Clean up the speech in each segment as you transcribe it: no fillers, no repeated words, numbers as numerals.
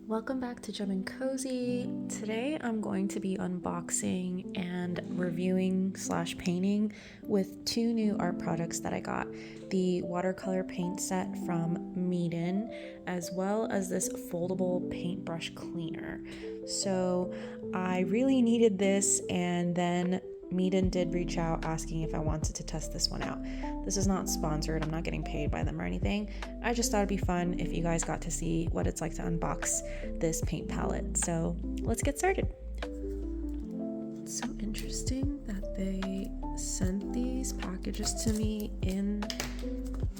Welcome back to Gem and Cozy. Today I'm going to be unboxing and reviewing / painting with two new art products that I got. The watercolor paint set from Meeden, as well as this foldable paintbrush cleaner. So I really needed this, and then Meeden did reach out asking if I wanted to test this one out. This is not sponsored, I'm not getting paid by them or anything. I just thought it'd be fun if you guys got to see what it's like to unbox this paint palette. So let's get started. It's so interesting that they sent these packages to me in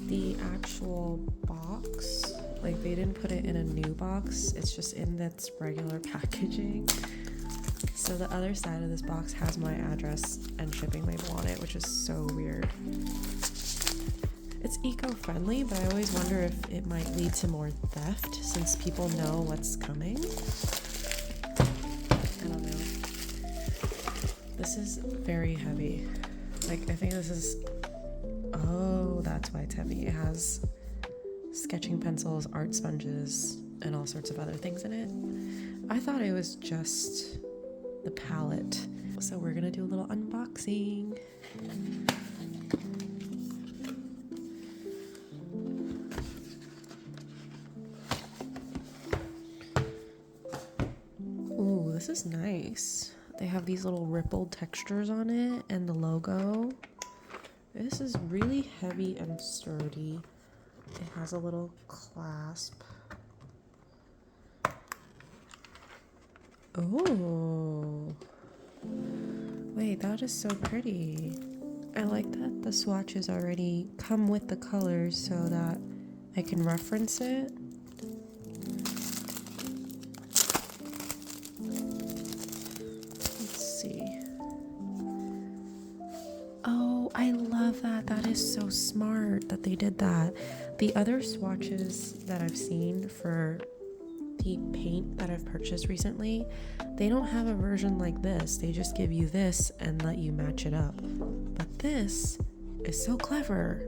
the actual box. Like, they didn't put it in a new box, it's just in its regular packaging. So the other side of this box has my address and shipping label on it, which is so weird. It's eco-friendly, but I always wonder if it might lead to more theft since people know what's coming. I don't know. This is very heavy. Like, I think this is... Oh, that's why it's heavy. It has sketching pencils, art sponges, and all sorts of other things in it. I thought it was just the palette. So we're gonna do a little unboxing. Ooh, this is nice. They have these little rippled textures on it and the logo. This is really heavy and sturdy. It has a little clasp. Oh, wait, that is so pretty. I like that the swatches already come with the colors so that I can reference it. Let's see. Oh, I love that. That is so smart that they did that. The other swatches that I've seen for the paint that I've purchased recently, they don't have a version like this. They just give you this and let you match it up. But this is so clever,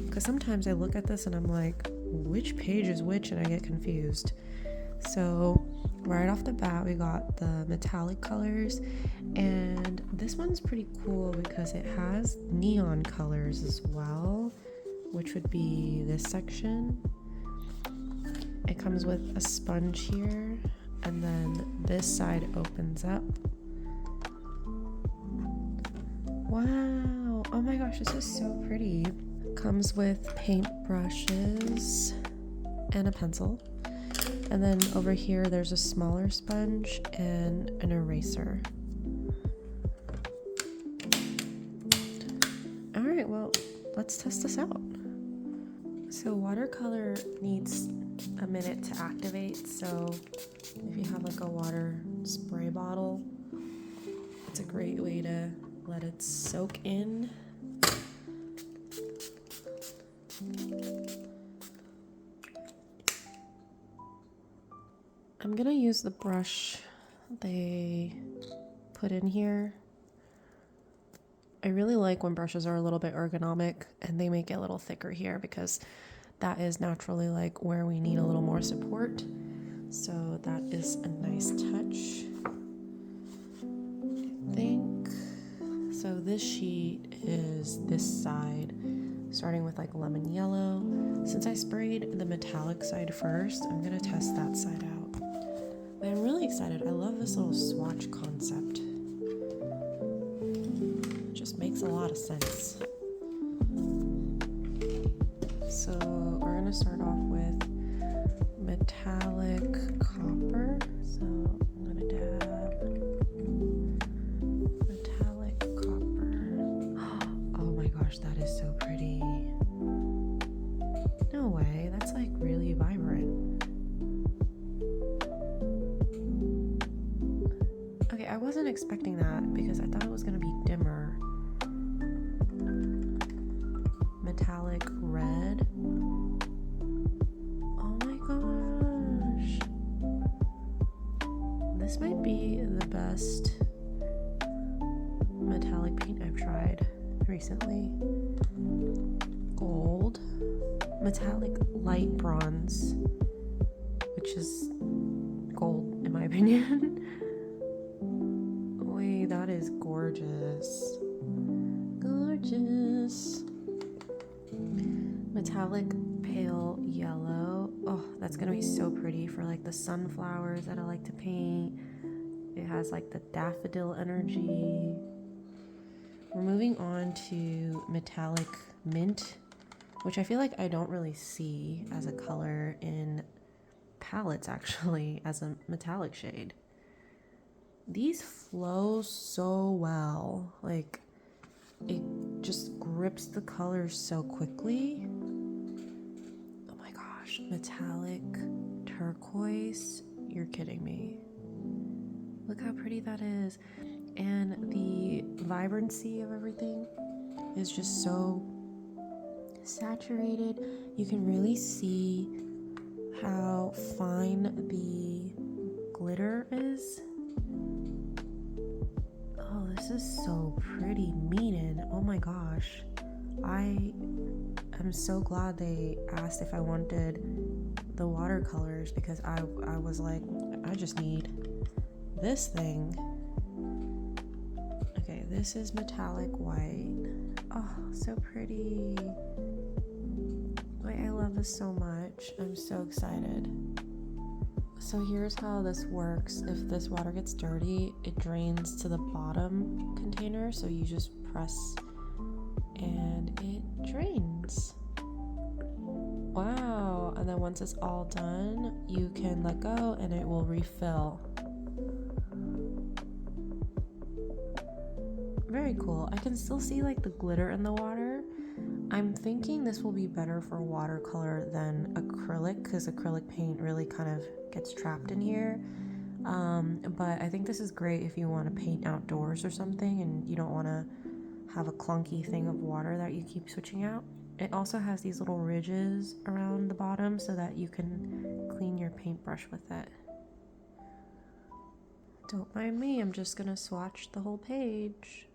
because sometimes I look at this and I'm like, which page is which, and I get confused. So right off the bat, we got the metallic colors, and this one's pretty cool because it has neon colors as well, which would be this section. It comes with a sponge here, and then this side opens up. Wow, oh my gosh, this is so pretty. Comes with paint brushes and a pencil. And then over here there's a smaller sponge and an eraser. All right, well, let's test this out. So watercolor needs a minute to activate, so if you have like a water spray bottle, it's a great way to let it soak in. I'm gonna use the brush they put in here. I really like when brushes are a little bit ergonomic and they make it a little thicker here, because that is naturally like where we need a little more support. So that is a nice touch, I think. So this sheet is this side, starting with like lemon yellow. Since I sprayed the metallic side first, I'm gonna test that side out. But I'm really excited. I love this little swatch concept. It just makes a lot of sense. So we're gonna start off with metallic copper. So I'm gonna dab metallic copper. Oh my gosh, that is so pretty. No way, that's like really vibrant. Okay, I wasn't expecting that because I thought it was gonna be dimmer. Metallic red. Oh my gosh. This might be the best metallic paint I've tried recently. Gold. Metallic light bronze, which is opinion. Wait, that is gorgeous. Gorgeous. Metallic pale yellow. Oh, that's gonna be so pretty for like the sunflowers that I like to paint. It has like the daffodil energy. We're moving on to metallic mint, which I feel like I don't really see as a color in palettes actually, as a metallic shade. These flow so well, like it just grips the colors so quickly. Oh my gosh, metallic turquoise, you're kidding me. Look how pretty that is. And the vibrancy of everything is just so saturated. You can really see how fine the glitter is. Oh, this is so pretty, Meanin. Oh my gosh. I am so glad they asked if I wanted the watercolors, because I was like, I just need this thing. Okay, this is metallic white. Oh, so pretty. I love this so much. I'm so excited. So here's how this works. If this water gets dirty, it drains to the bottom container. So you just press and it drains. Wow. And then once it's all done, you can let go and it will refill. Very cool. I can still see like the glitter in the water. I'm thinking this will be better for watercolor than acrylic, because acrylic paint really kind of gets trapped in here. But I think this is great if you want to paint outdoors or something and you don't want to have a clunky thing of water that you keep switching out. It also has these little ridges around the bottom so that you can clean your paintbrush with it. Don't mind me, I'm just gonna swatch the whole page.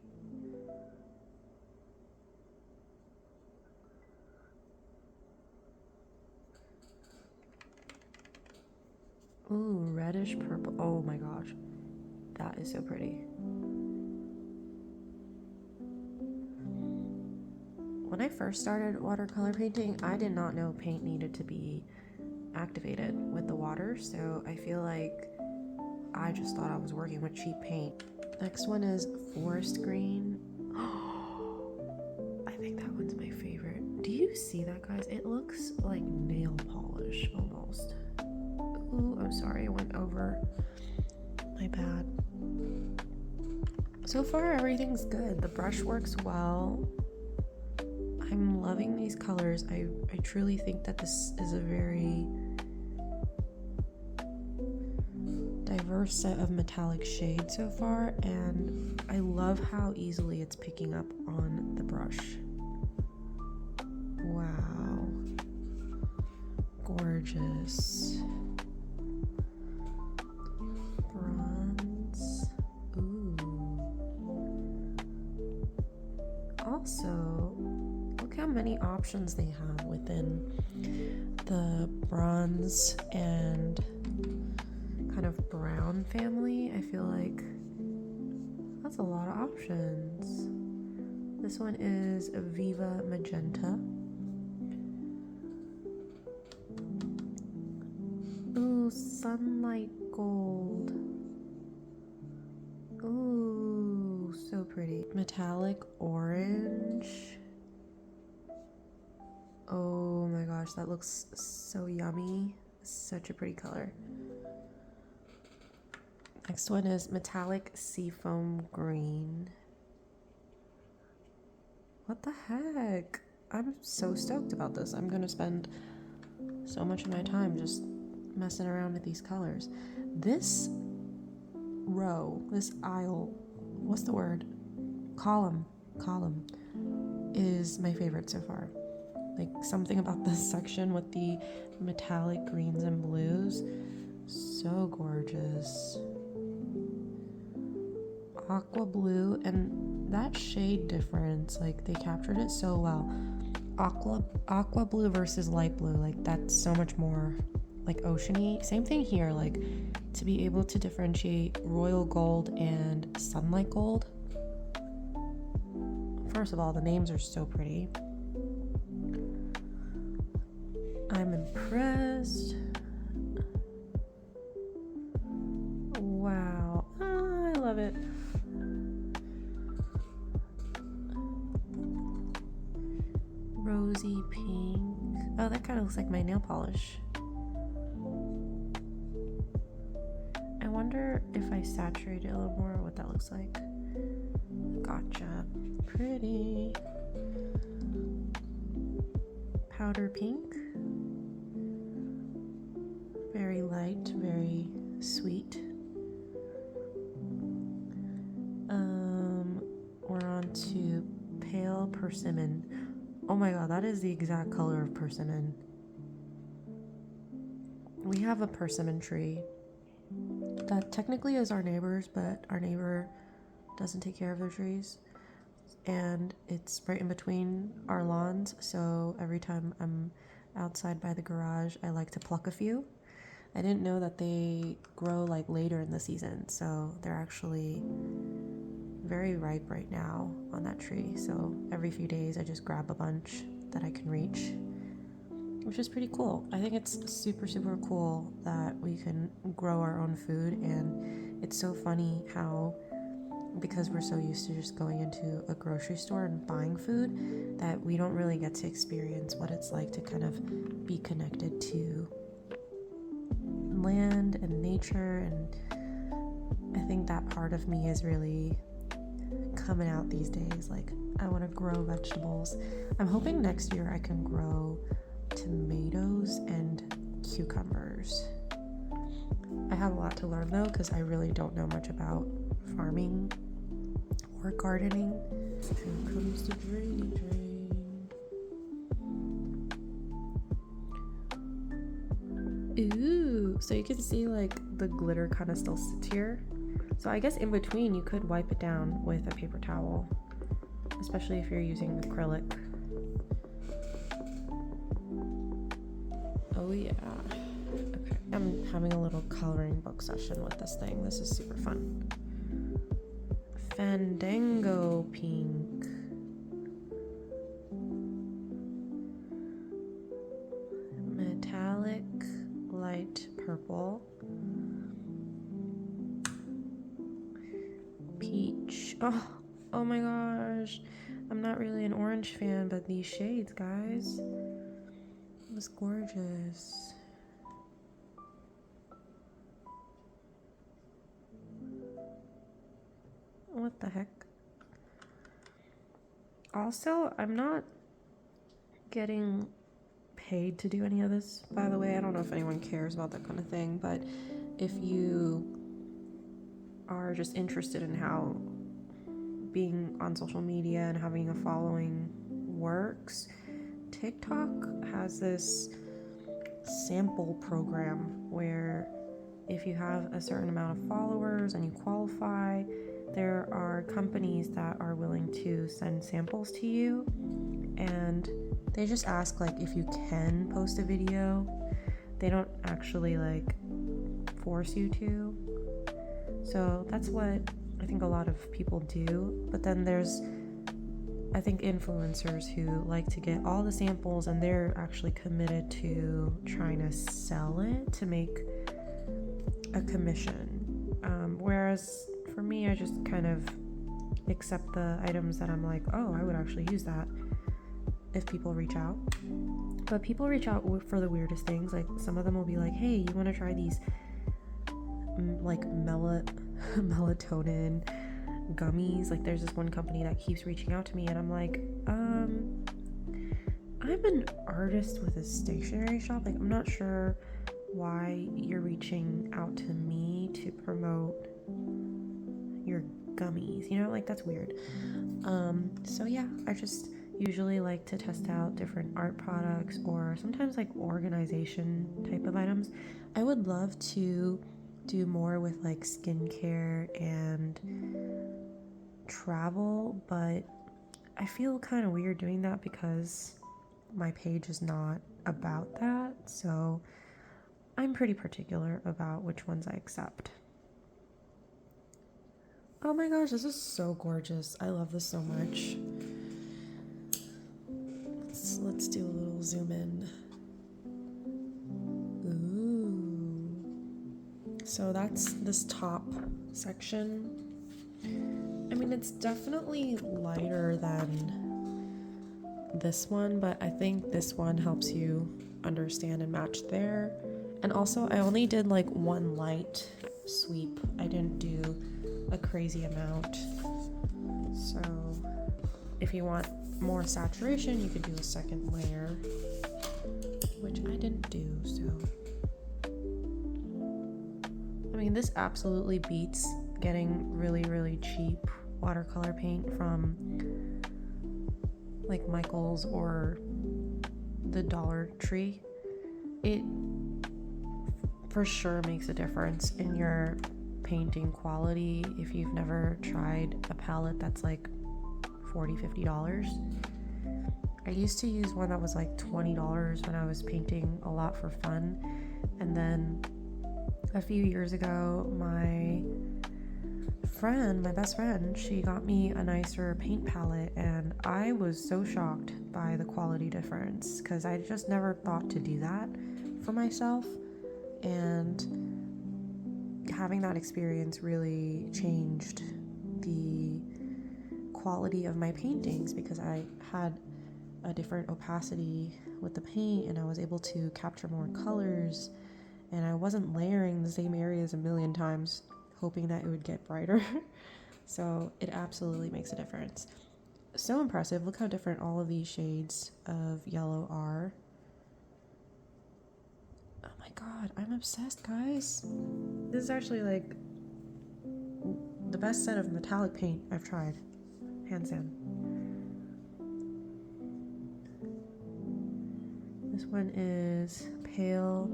Ooh, reddish purple. Oh my gosh. That is so pretty. When I first started watercolor painting, I did not know paint needed to be activated with the water, so I feel like I just thought I was working with cheap paint. Next one is forest green. I think that one's my favorite. Do you see that, guys? It looks like nail polish almost. Ooh, I'm sorry, I went over. My bad. So far, everything's good. The brush works well. I'm loving these colors. I truly think that this is a very diverse set of metallic shades so far, and I love how easily it's picking up on the brush. Wow. Gorgeous. Bronze. Ooh. Also, look how many options they have within the bronze and kind of brown family. I feel like that's a lot of options. This one is Viva Magenta. Ooh, Sunlight Gold. Ooh, so pretty. Metallic Orange. Oh my gosh, that looks so yummy. Such a pretty color. Next one is Metallic Seafoam Green. What the heck? I'm so stoked about this. I'm gonna spend so much of my time just messing around with these colors. This row, this aisle, what's the word? Column is my favorite so far. Like, something about this section with the metallic greens and blues, so gorgeous. Aqua blue, and that shade difference, like, they captured it so well. Aqua blue versus light blue, like, that's so much more like oceany. Same thing here, like to be able to differentiate royal gold and sunlight gold. First of all, the names are so pretty. I'm impressed. Wow, I love it. Rosy pink. Oh, that kind of looks like my nail polish. I wonder if I saturate it a little more, what that looks like. Gotcha. Pretty. Powder pink. Very light, very sweet. We're on to pale persimmon. Oh my god, that is the exact color of persimmon. We have a persimmon tree that technically is our neighbor's, but our neighbor doesn't take care of their trees. And it's right in between our lawns, so every time I'm outside by the garage, I like to pluck a few. I didn't know that they grow like later in the season, so they're actually very ripe right now on that tree. So every few days I just grab a bunch that I can reach, which is pretty cool. I think it's super, super cool that we can grow our own food. And it's so funny how, because we're so used to just going into a grocery store and buying food, that we don't really get to experience what it's like to kind of be connected to land and nature. And I think that part of me is really coming out these days. Like, I want to grow vegetables. I'm hoping next year I can grow tomatoes and cucumbers. I have a lot to learn though, because I really don't know much about farming or gardening. Here comes the drainy drain. Ooh, so you can see like the glitter kind of still sits here. So I guess in between you could wipe it down with a paper towel, especially if you're using acrylic. Oh yeah. Okay, I'm having a little coloring book session with this thing. This is super fun. Fandango pink. Metallic light purple. Peach. Oh my gosh. I'm not really an orange fan, but these shades, guys. It was gorgeous. What the heck? Also, I'm not getting paid to do any of this, by the way. I don't know if anyone cares about that kind of thing, but if you are just interested in how being on social media and having a following works, TikTok has this sample program where if you have a certain amount of followers and you qualify, there are companies that are willing to send samples to you, and they just ask like if you can post a video. They don't actually like force you to. So that's what I think a lot of people do. But then there's, I think, influencers who like to get all the samples and they're actually committed to trying to sell it to make a commission. Whereas for me, I just kind of accept the items that I'm like, oh, I would actually use that if people reach out. But people reach out for the weirdest things. Like some of them will be like, hey, you want to try these like melatonin gummies? Like there's this one company that keeps reaching out to me and I'm like, I'm an artist with a stationery shop. Like I'm not sure why you're reaching out to me to promote your gummies, you know, like that's weird. So yeah, I just usually like to test out different art products or sometimes like organization type of items. I would love to do more with like skincare and travel, but I feel kind of weird doing that because my page is not about that. So I'm pretty particular about which ones I accept. Oh my gosh, this is so gorgeous. I love this so much. Let's do a little zoom in. Ooh. So that's this top section. I mean, it's definitely lighter than this one, but I think this one helps you understand and match there. And also, I only did like one light sweep. I didn't do a crazy amount. So if you want more saturation, you could do a second layer, which I didn't do. So I mean, this absolutely beats getting really cheap watercolor paint from like Michael's or the Dollar Tree. It for sure makes a difference in your painting quality if you've never tried a palette that's like $40-50. I used to use one that was like $20 when I was painting a lot for fun, and then a few years ago my best friend, she got me a nicer paint palette, and I was so shocked by the quality difference because I just never thought to do that for myself, and having that experience really changed the quality of my paintings because I had a different opacity with the paint and I was able to capture more colors, and I wasn't layering the same areas a million times hoping that it would get brighter. So it absolutely makes a difference. So impressive. Look how different all of these shades of yellow are. Oh my god, I'm obsessed, guys. This is actually like the best set of metallic paint I've tried, hands down. This one is pale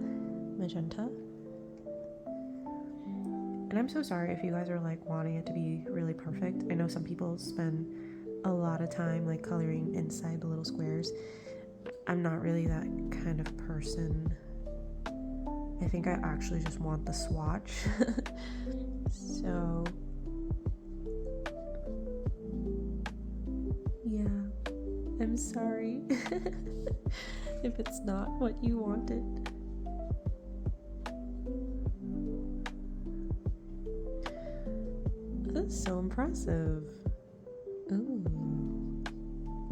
magenta. And I'm so sorry if you guys are like wanting it to be really perfect. I know some people spend a lot of time like coloring inside the little squares. I'm not really that kind of person. I think I actually just want the swatch. So yeah, I'm sorry if it's not what you wanted. This is so impressive. Ooh.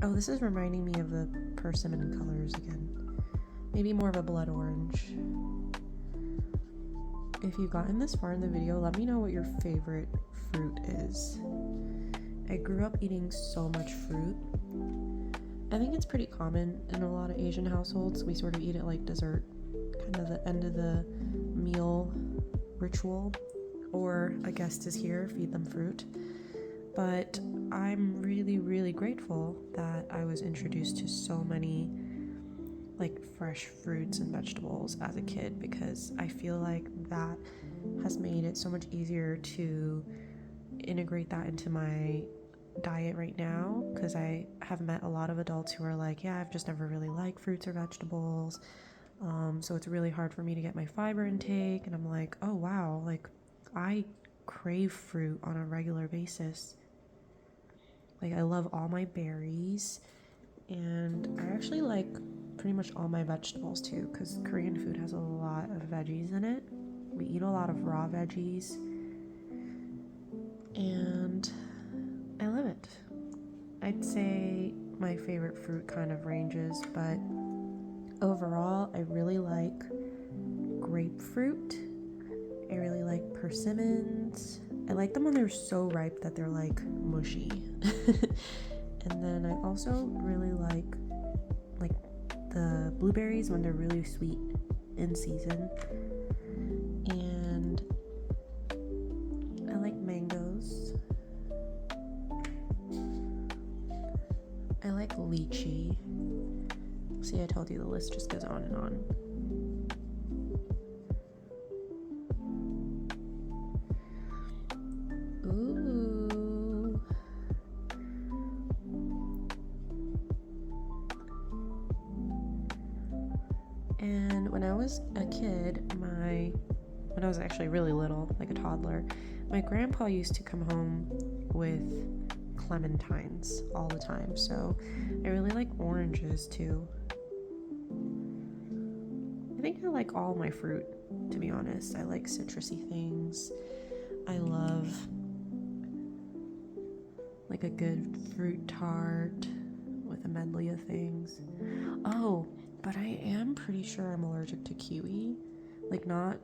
Oh, this is reminding me of the persimmon colors again. Maybe more of a blood orange. If you've gotten this far in the video, let me know what your favorite fruit is. I grew up eating so much fruit. I think it's pretty common in a lot of Asian households. We sort of eat it like dessert, kind of the end of the meal ritual. Or a guest is here, feed them fruit. But I'm really grateful that I was introduced to so many like fresh fruits and vegetables as a kid, because I feel like that has made it so much easier to integrate that into my diet right now, because I have met a lot of adults who are like, yeah, I've just never really liked fruits or vegetables, so it's really hard for me to get my fiber intake. And I'm like, oh wow, like I crave fruit on a regular basis. Like I love all my berries, and I actually like pretty much all my vegetables too, because Korean food has a lot of veggies in it. We eat a lot of raw veggies, and I love it. I'd say my favorite fruit kind of ranges, but overall I really like grapefruit. I really like persimmons. I like them when they're so ripe that they're like mushy. And then I also really like the blueberries when they're really sweet in season. And I like mangoes. I like lychee. See, I told you the list just goes on and on. And when I was a kid, when I was actually really little, like a toddler, my grandpa used to come home with clementines all the time. So I really like oranges too. I think I like all my fruit, to be honest. I like citrusy things. I love like a good fruit tart with a medley of things. Oh, but I am pretty sure I'm allergic to kiwi. Like not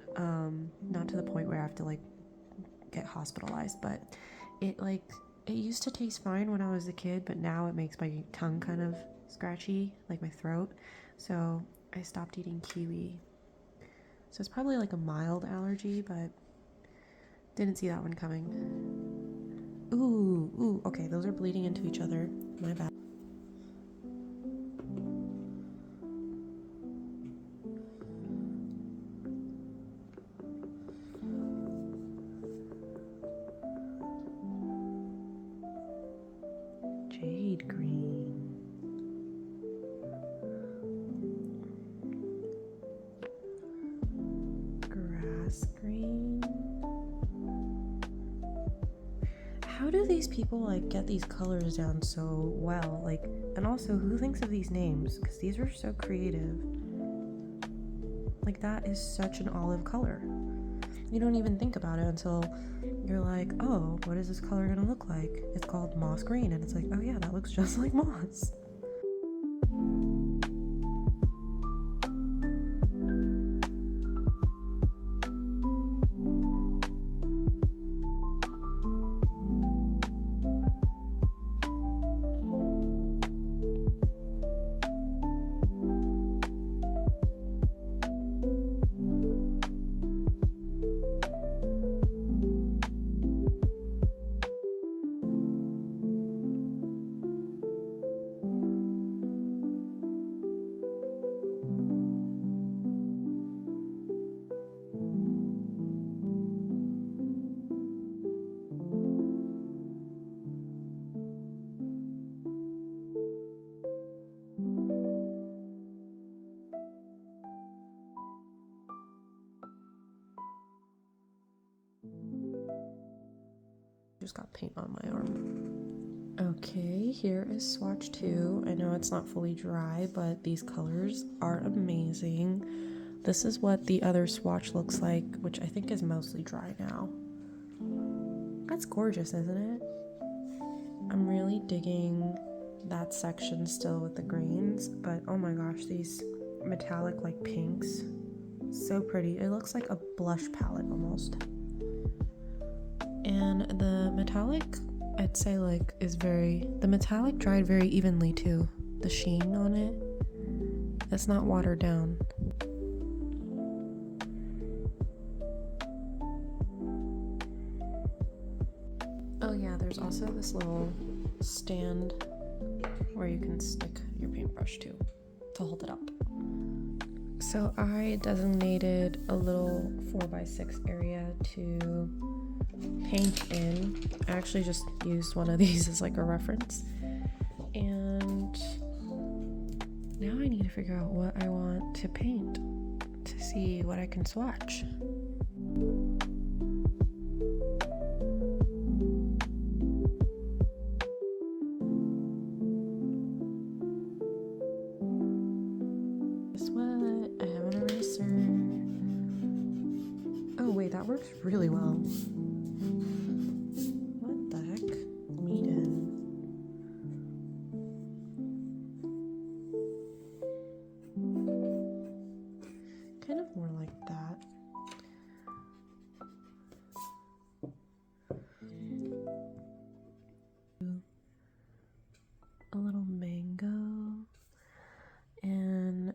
to the point where I have to like get hospitalized, but it used to taste fine when I was a kid, but now it makes my tongue kind of scratchy, like my throat. So I stopped eating kiwi. So it's probably like a mild allergy, but didn't see that one coming. Ooh, okay, those are bleeding into each other. My bad. Jade green. Grass green. How do these people like get these colors down so well? Like, and also who thinks of these names? Because these are so creative. Like, that is such an olive color. You don't even think about it until you're like, oh, what is this color gonna look like? It's called moss green, and it's like, oh yeah, that looks just like moss. Just got paint on my arm. Okay, here is swatch 2. I know it's not fully dry, but these colors are amazing. This is what the other swatch looks like, which I think is mostly dry now. That's gorgeous, isn't it? I'm really digging that section still with the greens, but oh my gosh, these metallic like pinks, so pretty. It looks like a blush palette almost. And the metallic, I'd say like the metallic dried very evenly too. The sheen on it, it's not watered down. Oh yeah, there's also this little stand where you can stick your paintbrush to hold it up. So I designated a little 4x6 area to paint in. I actually just used one of these as like a reference. And now I need to figure out what I want to paint to see what I can swatch. Guess what? I have an eraser. Oh wait, that works really well. What the heck? Eden. Kind of more like that. A little mango and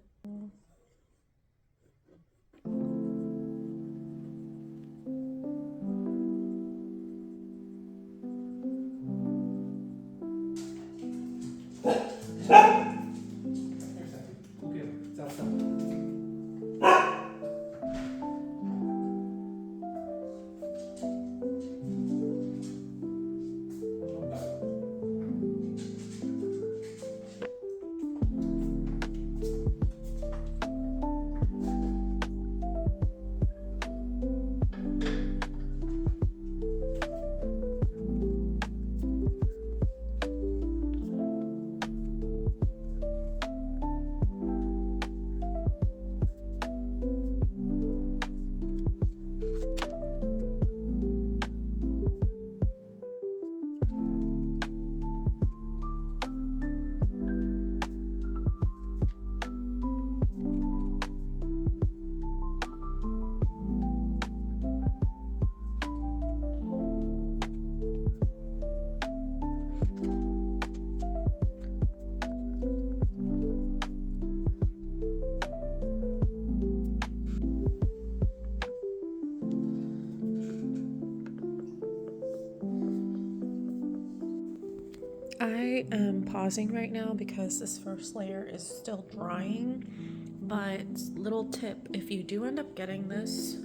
pausing right now because this first layer is still drying, but little tip, if you do end up getting this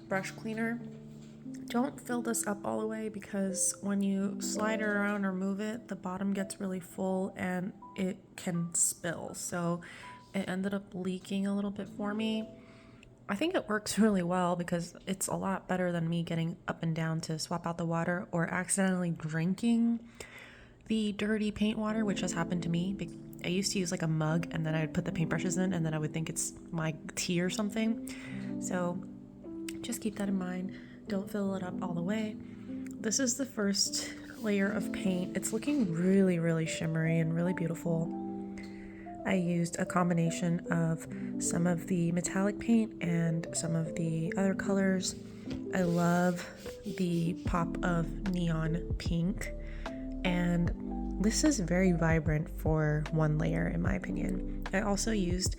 brush cleaner, don't fill this up all the way, because when you slide it around or move it, the bottom gets really full and it can spill. So it ended up leaking a little bit for me. I think it works really well because it's a lot better than me getting up and down to swap out the water or accidentally drinking the dirty paint water, which has happened to me. I used to use like a mug and then I would put the paintbrushes in and then I would think it's my tea or something. So just keep that in mind. Don't fill it up all the way. This is the first layer of paint. It's looking really, really shimmery and really beautiful. I used a combination of some of the metallic paint and some of the other colors. I love the pop of neon pink, and this is very vibrant for one layer in my opinion. I also used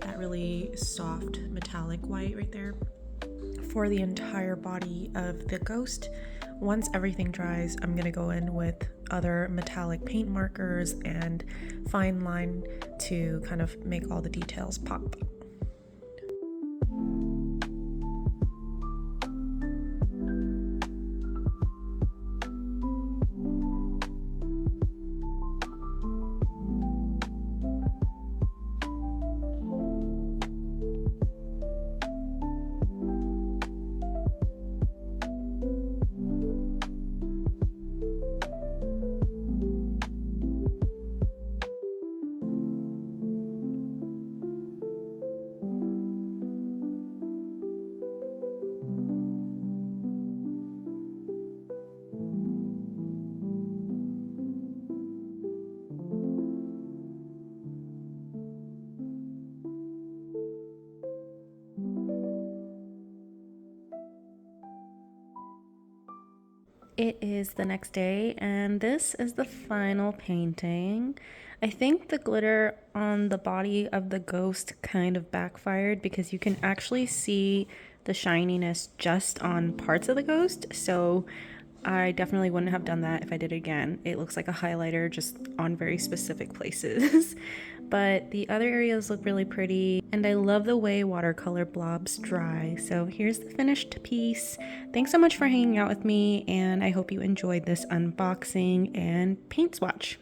that really soft metallic white right there for the entire body of the ghost. Once everything dries, I'm gonna go in with other metallic paint markers and fine line to kind of make all the details pop. It is the next day, and this is the final painting. I think the glitter on the body of the ghost kind of backfired because you can actually see the shininess just on parts of the ghost. So I definitely wouldn't have done that if I did it again. It looks like a highlighter just on very specific places. But the other areas look really pretty, and I love the way watercolor blobs dry. So here's the finished piece. Thanks so much for hanging out with me, and I hope you enjoyed this unboxing and paint swatch.